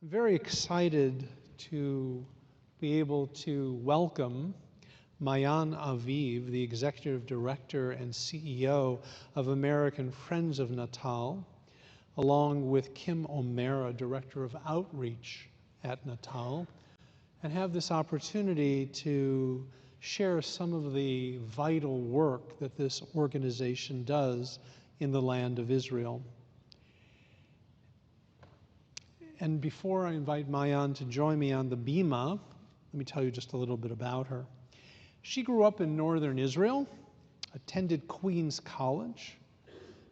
I'm very excited to be able to welcome Maayan Aviv, the Executive Director and CEO of American Friends of Natal, along with Kim O'Mara, Director of Outreach at Natal, and have this opportunity to share some of the vital work that this organization does in the land of Israel. And before I invite Maayan to join me on the bima, let me tell you just a little bit about her. She grew up in northern Israel, attended Queens College.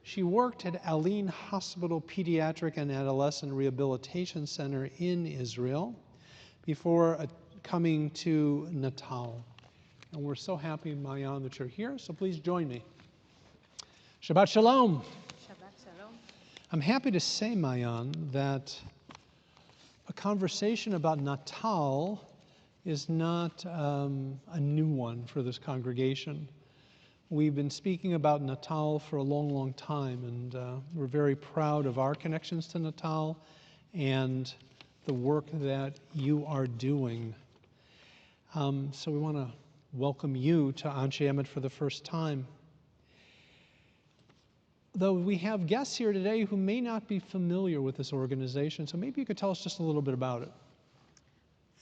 She worked at Aline Hospital Pediatric and Adolescent Rehabilitation Center in Israel before coming to Natal. And we're so happy, Maayan, that you're here, so please join me. Shabbat Shalom. Shabbat Shalom. I'm happy to say, Maayan, that a conversation about Natal is not a new one for this congregation. We've been speaking about Natal for a long, long time, and we're very proud of our connections to Natal and the work that you are doing. So we want to welcome you to Ashe Emet for the first time. Though we have guests here today who may not be familiar with this organization, so maybe you could tell us just a little bit about it.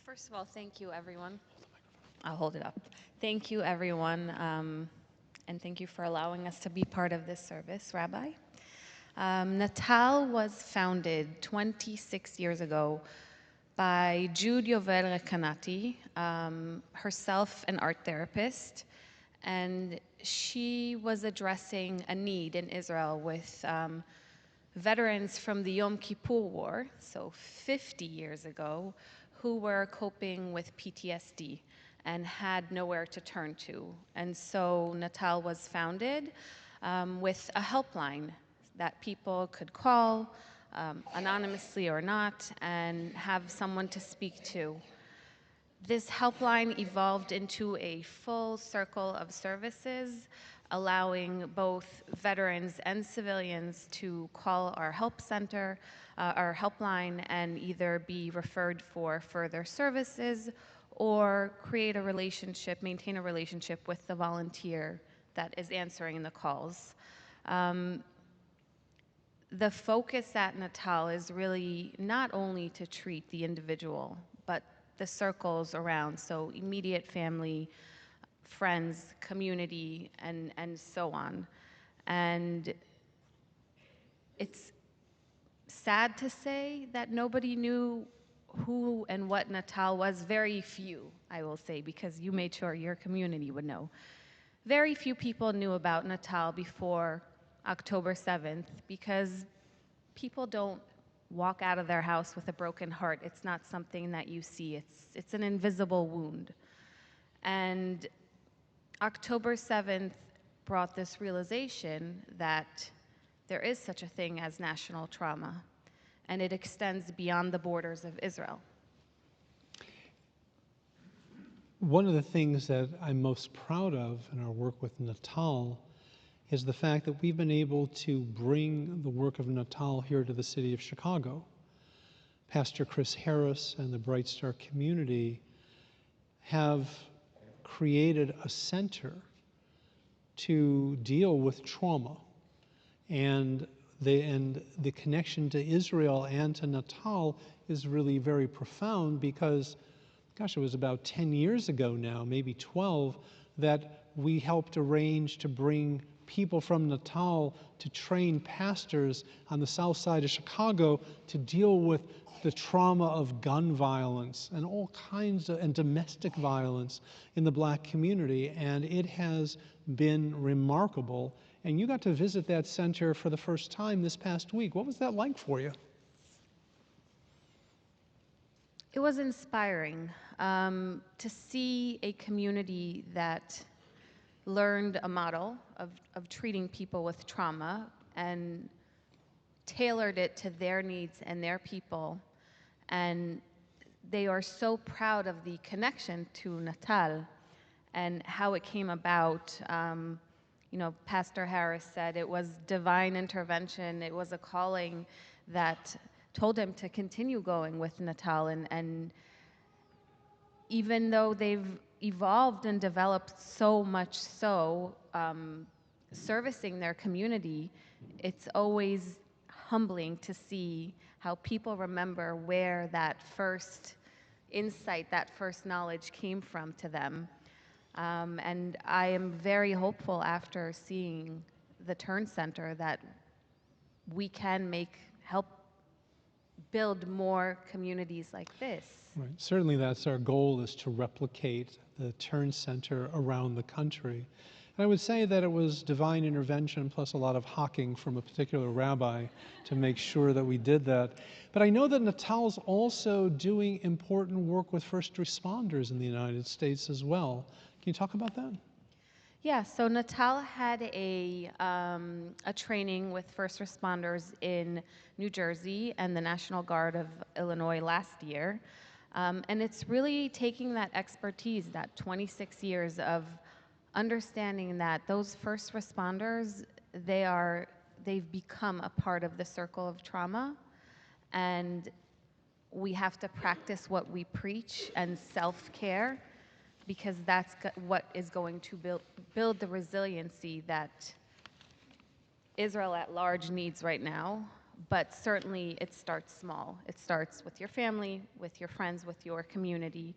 First of all, thank you, everyone. I'll hold it up. Thank you, everyone, and thank you for allowing us to be part of this service, Rabbi. Natal was founded 26 years ago by Jude Yovel Rekanati, herself an art therapist, and she was addressing a need in Israel with veterans from the Yom Kippur War, so 50 years ago, who were coping with PTSD and had nowhere to turn to. And so Natal was founded with a helpline that people could call, anonymously or not, and have someone to speak to. This helpline evolved into a full circle of services, allowing both veterans and civilians to call our help center, our helpline, and either be referred for further services or create a relationship, maintain a relationship with the volunteer that is answering the calls. The focus at Natal is really not only to treat the individual, but the circles around, so immediate family, friends, community, and so on. And it's sad to say that nobody knew who and what Natal was. Very few, I will say, because you made sure your community would know. Very few people knew about Natal before October 7th, because people don't walk out of their house with a broken heart. It's not something that you see. It's an invisible wound. And October 7th brought this realization that there is such a thing as national trauma, and it extends beyond the borders of Israel. One of the things that I'm most proud of in our work with Natal is the fact that we've been able to bring the work of Natal here to the city of Chicago. Pastor Chris Harris and the Bright Star community have created a center to deal with trauma. And the connection to Israel and to Natal is really very profound because, gosh, it was about 10 years ago now, maybe 12, that we helped arrange to bring people from Natal to train pastors on the south side of Chicago to deal with the trauma of gun violence and all kinds of, and domestic violence in the Black community. And it has been remarkable. And you got to visit that center for the first time this past week. What was that like for you? It was inspiring to see a community that learned a model of treating people with trauma and tailored it to their needs and their people. And they are so proud of the connection to Natal and how it came about. You know, Pastor Harris said it was divine intervention. It was a calling that told him to continue going with NATAL, and even though they've evolved and developed so much servicing their community, it's always humbling to see how people remember where that first insight, that first knowledge came from to them. And I am very hopeful after seeing the Turn Center that we can help build more communities like this. Right. Certainly that's our goal, is to replicate the Turn Center around the country. And I would say that it was divine intervention plus a lot of hawking from a particular rabbi to make sure that we did that. But I know that NATAL's also doing important work with first responders in the United States as well. Can you talk about that? Yeah, so NATAL had a training with first responders in New Jersey and the National Guard of Illinois last year. And it's really taking that expertise, that 26 years of understanding that those first responders, they've become a part of the circle of trauma, and we have to practice what we preach and self-care, because that's what is going to build the resiliency that Israel at large needs right now. But certainly it starts small. It starts with your family, with your friends, with your community.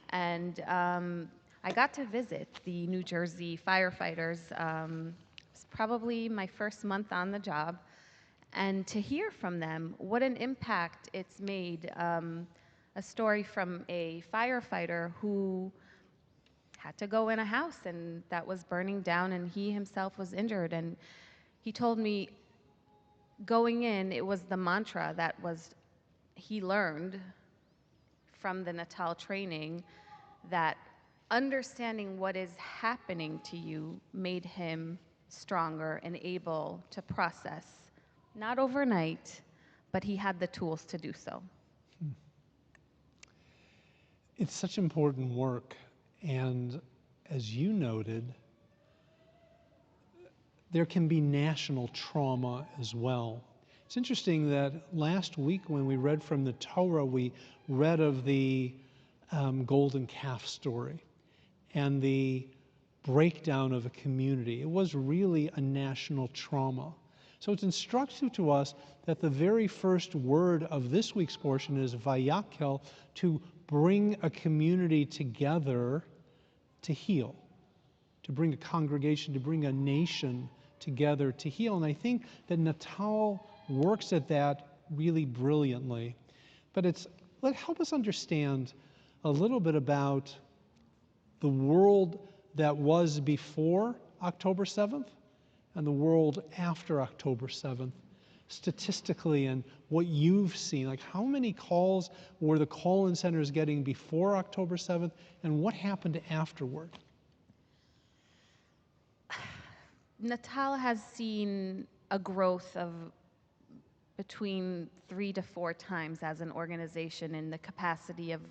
And I got to visit the New Jersey firefighters. It's probably my first month on the job. And to hear from them what an impact it's made. A story from a firefighter who had to go in a house and that was burning down, and he himself was injured. And he told me going in, it was the mantra that he learned from the NATAL training, that understanding what is happening to you made him stronger and able to process. Not overnight, but he had the tools to do so. It's such important work. And as you noted, there can be national trauma as well. It's interesting that last week when we read from the Torah, we read of the golden calf story and the breakdown of a community. It was really a national trauma. So it's instructive to us that the very first word of this week's portion is vayakel, to bring a community together to heal, to bring a congregation, to bring a nation together to heal. And I think that NATAL works at that really brilliantly. But help us understand a little bit about the world that was before October 7th and the world after October 7th, statistically, and what you've seen. Like, how many calls were the call-in centers getting before October 7th, and what happened afterward? NATAL has seen a growth of between 3 to 4 times as an organization in the capacity of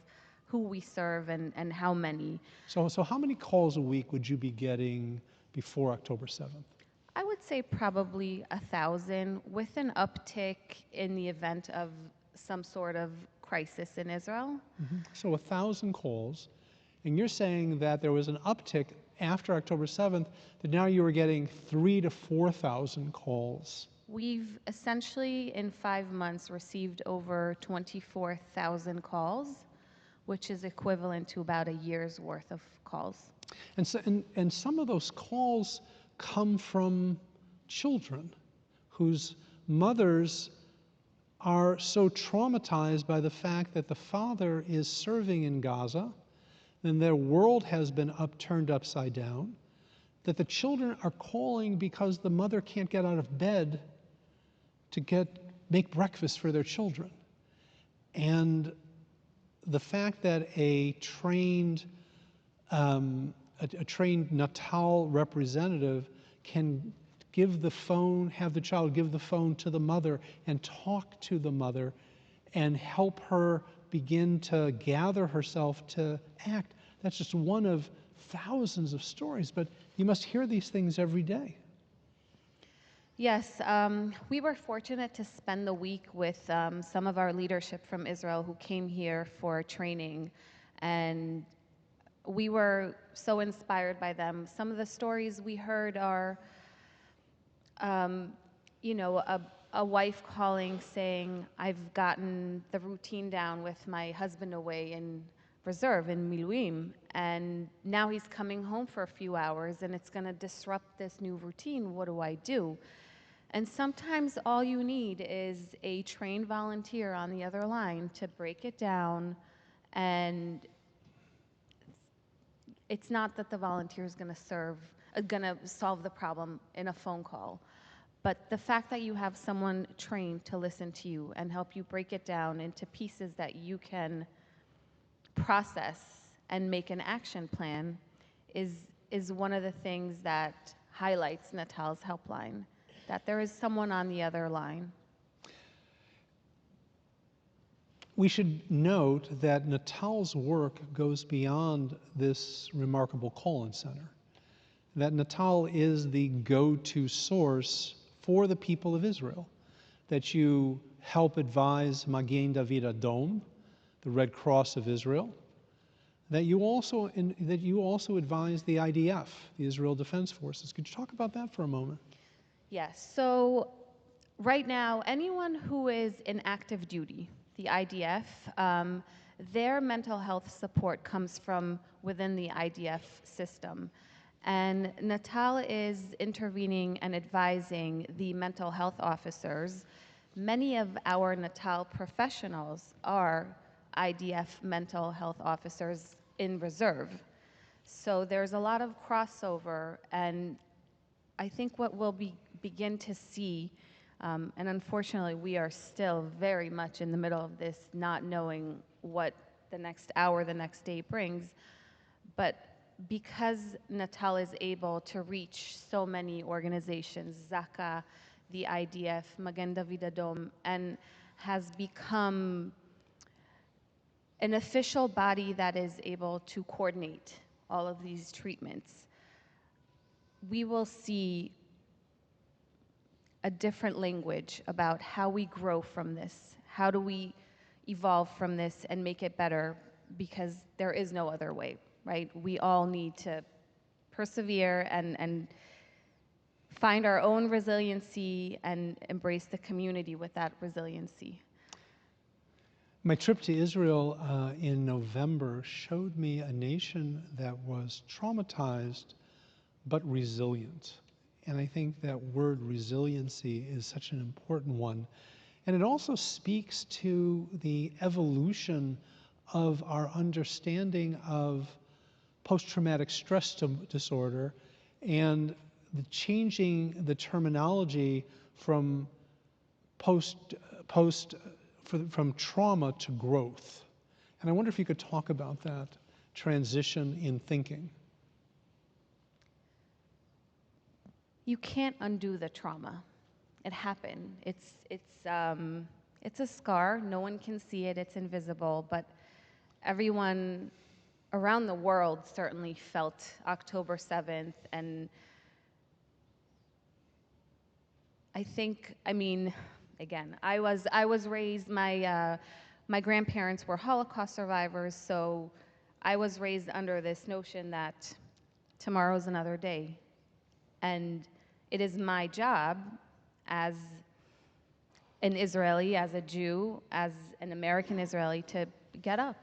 who we serve and how many. So how many calls a week would you be getting before October 7th? I would say probably 1,000, with an uptick in the event of some sort of crisis in Israel. Mm-hmm. So 1,000 calls, and you're saying that there was an uptick after October 7th, that now you were getting 3,000 to 4,000 calls. We've essentially, in 5 months, received over 24,000 calls, which is equivalent to about a year's worth of calls. And some of those calls come from children whose mothers are so traumatized by the fact that the father is serving in Gaza, and their world has been turned upside down, that the children are calling because the mother can't get out of bed to make breakfast for their children. And the fact that a trained NATAL representative can have the child give the phone to the mother and talk to the mother and help her begin to gather herself to act. That's just one of thousands of stories, but you must hear these things every day. Yes, we were fortunate to spend the week with some of our leadership from Israel who came here for training, and we were so inspired by them. Some of the stories we heard are, um, a wife calling saying, I've gotten the routine down with my husband away in reserve in Miluim, and now he's coming home for a few hours and it's gonna disrupt this new routine. What do I do? And sometimes all you need is a trained volunteer on the other line to break it down. And it's not that the volunteer is going to solve the problem in a phone call. But the fact that you have someone trained to listen to you and help you break it down into pieces that you can process and make an action plan is one of the things that highlights Natal's helpline, that there is someone on the other line. We should note that Natal's work goes beyond this remarkable call-in center, that Natal is the go-to source for the people of Israel, that you help advise Magen David Adom, the Red Cross of Israel, that you also advise the IDF, the Israel Defense Forces. Could you talk about that for a moment? Yes, so right now, anyone who is in active duty, the IDF, their mental health support comes from within the IDF system. And Natal is intervening and advising the mental health officers. Many of our Natal professionals are IDF mental health officers in reserve. So there's a lot of crossover, and I think what we'll begin to see, and unfortunately we are still very much in the middle of this, not knowing what the next hour, the next day brings, but because Natal is able to reach so many organizations, Zaka, the IDF, Magen David Adom, and has become an official body that is able to coordinate all of these treatments, we will see a different language about how we grow from this. How do we evolve from this and make it better? Because there is no other way, right? We all need to persevere and find our own resiliency and embrace the community with that resiliency. My trip to Israel in November showed me a nation that was traumatized but resilient. And I think that word resiliency is such an important one. And it also speaks to the evolution of our understanding of post-traumatic stress disorder and the changing the terminology from from trauma to growth. And I wonder if you could talk about that transition in thinking. You can't undo the trauma. It happened. It's a scar. No one can see it. It's invisible. But everyone around the world certainly felt October 7th. And I mean, again, I was raised, my grandparents were Holocaust survivors, so I was raised under this notion that tomorrow's another day. And it is my job as an Israeli, as a Jew, as an American Israeli to get up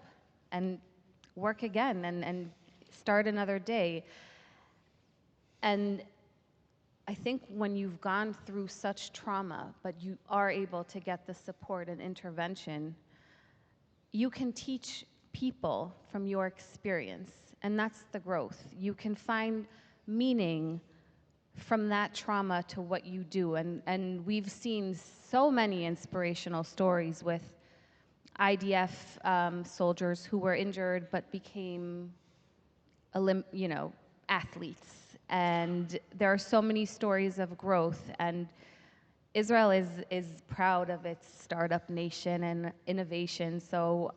and work again and start another day. And I think when you've gone through such trauma, but you are able to get the support and intervention, you can teach people from your experience, and that's the growth. You can find meaning from that trauma to what you do. And we've seen so many inspirational stories with IDF soldiers who were injured but became, athletes. And there are so many stories of growth. And Israel is proud of its startup nation and innovation. So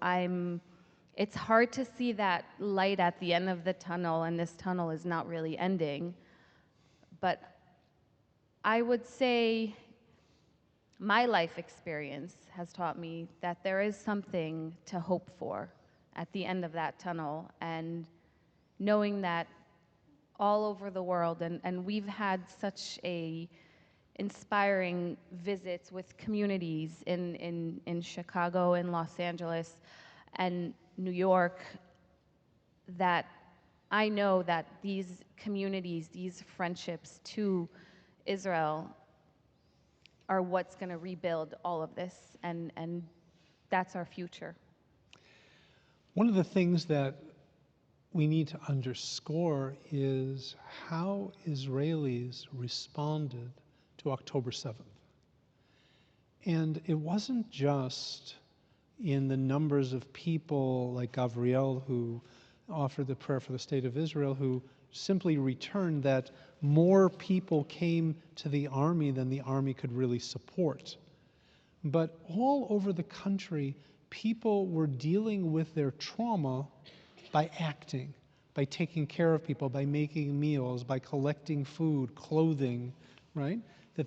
it's hard to see that light at the end of the tunnel, and this tunnel is not really ending. But I would say my life experience has taught me that there is something to hope for at the end of that tunnel, and knowing that all over the world, and we've had such a inspiring visits with communities in Chicago, in Los Angeles, and New York, that I know that these communities, these friendships to Israel are what's going to rebuild all of this, and that's our future. One of the things that we need to underscore is how Israelis responded to October 7th. And it wasn't just in the numbers of people like Gabriel, who offered the prayer for the state of Israel, who simply returned, that more people came to the army than the army could really support. But all over the country, people were dealing with their trauma by acting, by taking care of people, by making meals, by collecting food, clothing, right?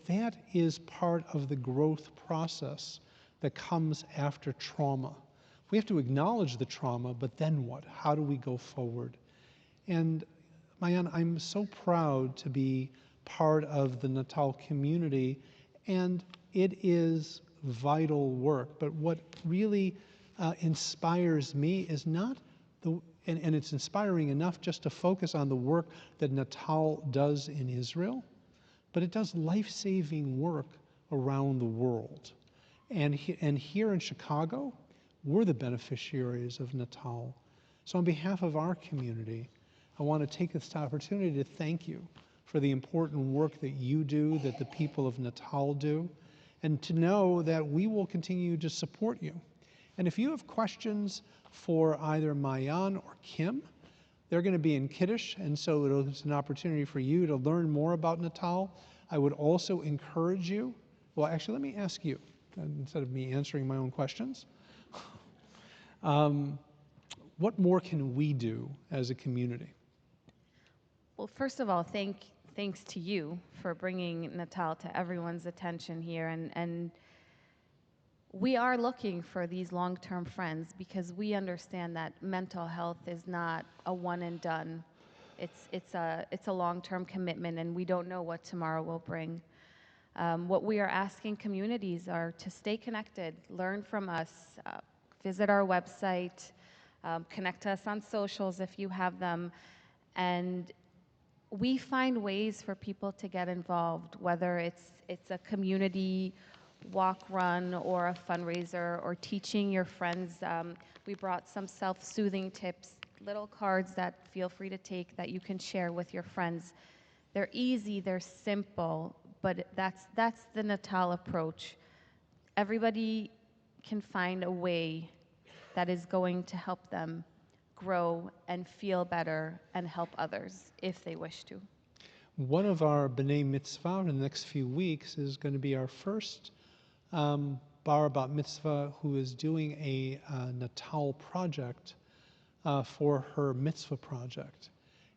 That is part of the growth process that comes after trauma. We have to acknowledge the trauma, but then what? How do we go forward? And Maayan, I'm so proud to be part of the Natal community, and it is vital work. But what really inspires me is not and it's inspiring enough just to focus on the work that Natal does in Israel, but it does life-saving work around the world. And here in Chicago, we're the beneficiaries of Natal. So on behalf of our community, I want to take this opportunity to thank you for the important work that you do, that the people of Natal do, and to know that we will continue to support you. And if you have questions for either Maayan or Kim, they're going to be in Kiddush, and so it's an opportunity for you to learn more about Natal. I would also encourage you, well, actually, let me ask you, instead of me answering my own questions. What more can we do as a community? Well, first of all, thanks to you for bringing Natal to everyone's attention here, and we are looking for these long-term friends because we understand that mental health is not a one and done. It's a long-term commitment, and we don't know what tomorrow will bring. What we are asking communities are to stay connected, learn from us, visit our website, connect to us on socials if you have them, and we find ways for people to get involved, whether it's a community walk, run, or a fundraiser, or teaching your friends. We brought some self-soothing tips, little cards that feel free to take that you can share with your friends. They're easy, they're simple, but that's the Natal approach. Everybody can find a way that is going to help them grow and feel better and help others if they wish to. One of our B'nai Mitzvah in the next few weeks is going to be our first bar bat mitzvah who is doing a Natal project for her mitzvah project.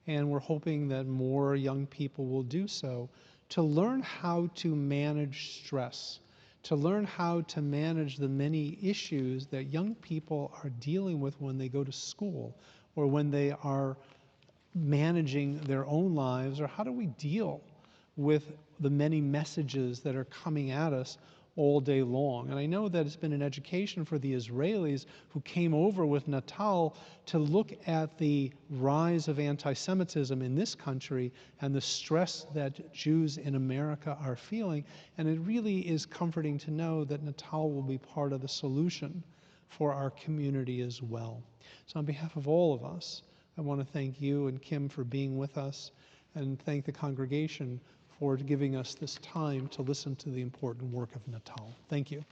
And we're hoping that more young people will do so to learn how to manage stress, to learn how to manage the many issues that young people are dealing with when they go to school or when they are managing their own lives, or how do we deal with the many messages that are coming at us all day long. And I know that it's been an education for the Israelis who came over with Natal to look at the rise of anti-Semitism in this country and the stress that Jews in America are feeling. And it really is comforting to know that Natal will be part of the solution for our community as well. So on behalf of all of us, I want to thank you and Kim for being with us, and thank the congregation for giving us this time to listen to the important work of Natal. Thank you.